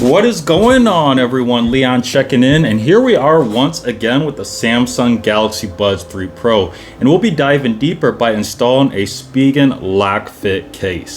What is going on, everyone? Leon checking in, and here we are once again with the Samsung Galaxy Buds 3 Pro, and we'll be diving deeper by installing a Spigen Lock Fit Case.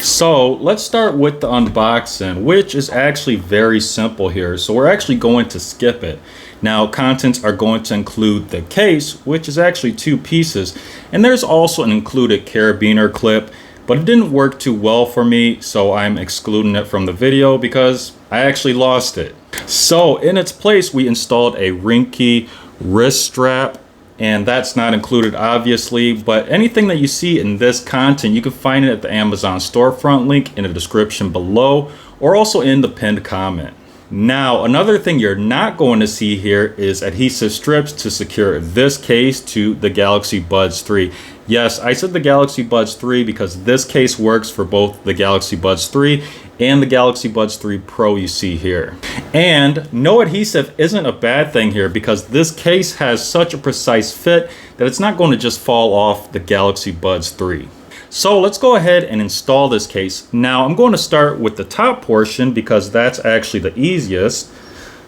So let's start with the unboxing, which is actually very simple here. So we're actually going to skip it. Now, contents are going to include the case, which is actually two pieces, and there's also an included carabiner clip, but it didn't work too well for me, so I'm excluding it from the video because I actually lost it. So in its place, we installed a Ringke wrist strap, and that's not included obviously, but anything that you see in this content, you can find it at the Amazon storefront link in the description below, or also in the pinned comment. Now, another thing you're not going to see here is adhesive strips to secure this case to the Galaxy Buds 3. Yes, I said the Galaxy Buds 3 because this case works for both the Galaxy Buds 3 and the Galaxy Buds 3 Pro you see here. And no adhesive isn't a bad thing here because this case has such a precise fit that it's not going to just fall off the Galaxy Buds 3. So let's go ahead and install this case. Now I'm going to start with the top portion because that's actually the easiest.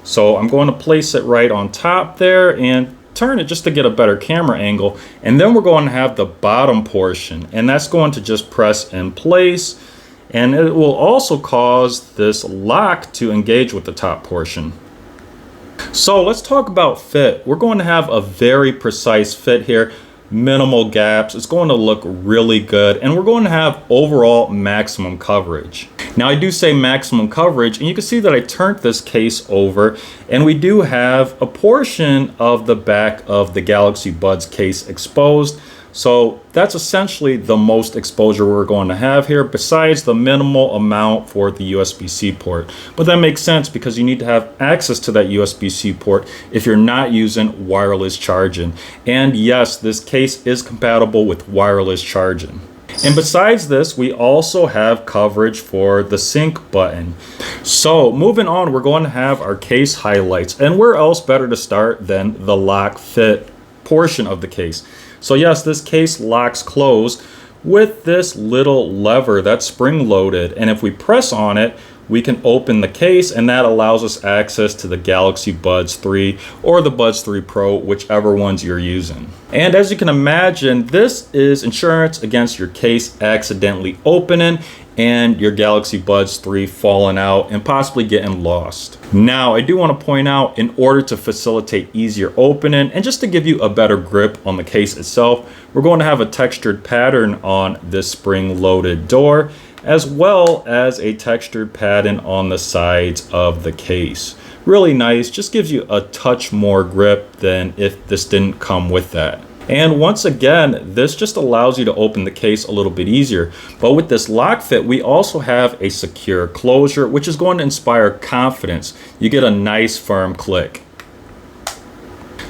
So I'm going to place it right on top there and turn it just to get a better camera angle. And then we're going to have the bottom portion, and that's going to just press in place. And it will also cause this lock to engage with the top portion. So let's talk about fit. We're going to have a very precise fit here. Minimal gaps. It's going to look really good, and we're going to have overall maximum coverage. Now I do say maximum coverage, and you can see that I turned this case over, and we do have a portion of the back of the Galaxy Buds case exposed. So that's essentially the most exposure we're going to have here, besides the minimal amount for the USB-C port. But that makes sense because you need to have access to that USB-C port if you're not using wireless charging. And yes, this case is compatible with wireless charging. And besides this, we also have coverage for the sync button. So moving on, we're going to have our case highlights. And where else better to start than the lock fit portion of the case? So yes, this case locks closed with this little lever that's spring loaded, and if we press on it, we can open the case, and that allows us access to the Galaxy Buds 3 or the Buds 3 Pro, whichever ones you're using. And as you can imagine, this is insurance against your case accidentally opening and your Galaxy Buds 3 falling out and possibly getting lost. Now, I do want to point out, in order to facilitate easier opening and just to give you a better grip on the case itself, we're going to have a textured pattern on this spring-loaded door, as well as a textured pattern on the sides of the case. Really nice, just gives you a touch more grip than if this didn't come with that. And once again, this just allows you to open the case a little bit easier. But with this lock fit, we also have a secure closure, which is going to inspire confidence. You get a nice firm click.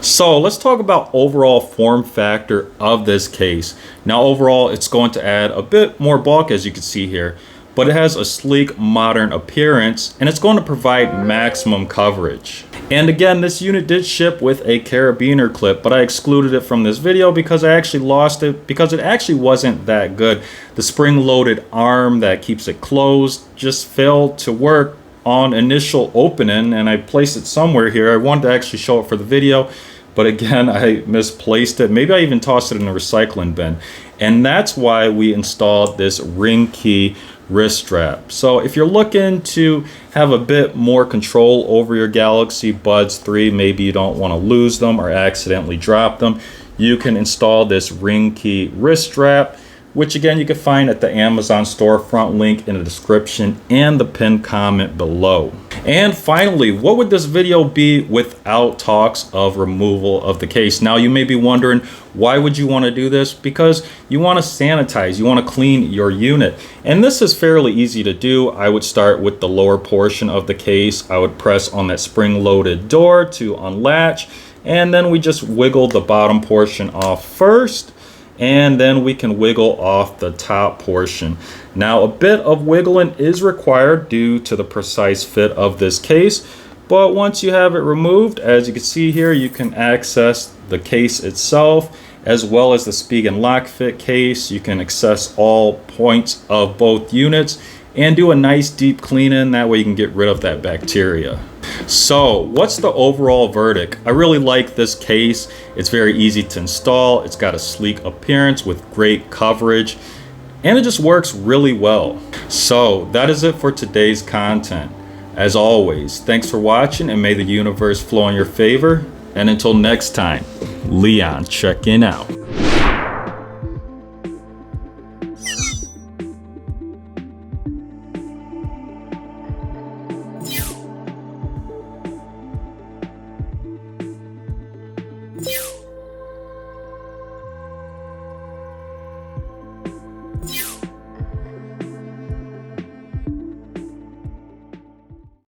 So let's talk about overall form factor of this case. Now overall, it's going to add a bit more bulk, as you can see here, but it has a sleek, modern appearance, and it's going to provide maximum coverage. And again, this unit did ship with a carabiner clip, but I excluded it from this video because I actually lost it because it actually wasn't that good. The spring-loaded arm that keeps it closed just failed to work on initial opening, and I placed it somewhere here. I wanted to actually show it for the video, but again, I misplaced it. Maybe I even tossed it in a recycling bin. And that's why we installed this Ringke wrist strap. So if you're looking to have a bit more control over your Galaxy Buds 3, maybe you don't want to lose them or accidentally drop them, you can install this Ringke wrist strap, which again you can find at the Amazon storefront link in the description and the pinned comment below. And finally, what would this video be without talks of removal of the case? Now you may be wondering, why would you want to do this? Because you want to sanitize, you want to clean your unit. And this is fairly easy to do. I would start with the lower portion of the case. I would press on that spring-loaded door to unlatch, and then we just wiggle the bottom portion off first, and then we can wiggle off the top portion. Now a bit of wiggling is required due to the precise fit of this case, but once you have it removed, as you can see here, you can access the case itself as well as the Spigen Lock Fit Case. You can access all points of both units, and do a nice deep cleaning. That way you can get rid of that bacteria. So what's the overall verdict? I really like this case. It's very easy to install. It's got a sleek appearance with great coverage, and it just works really well. So that is it for today's content. As always, thanks for watching, and may the universe flow in your favor. And until next time, Leon checking out.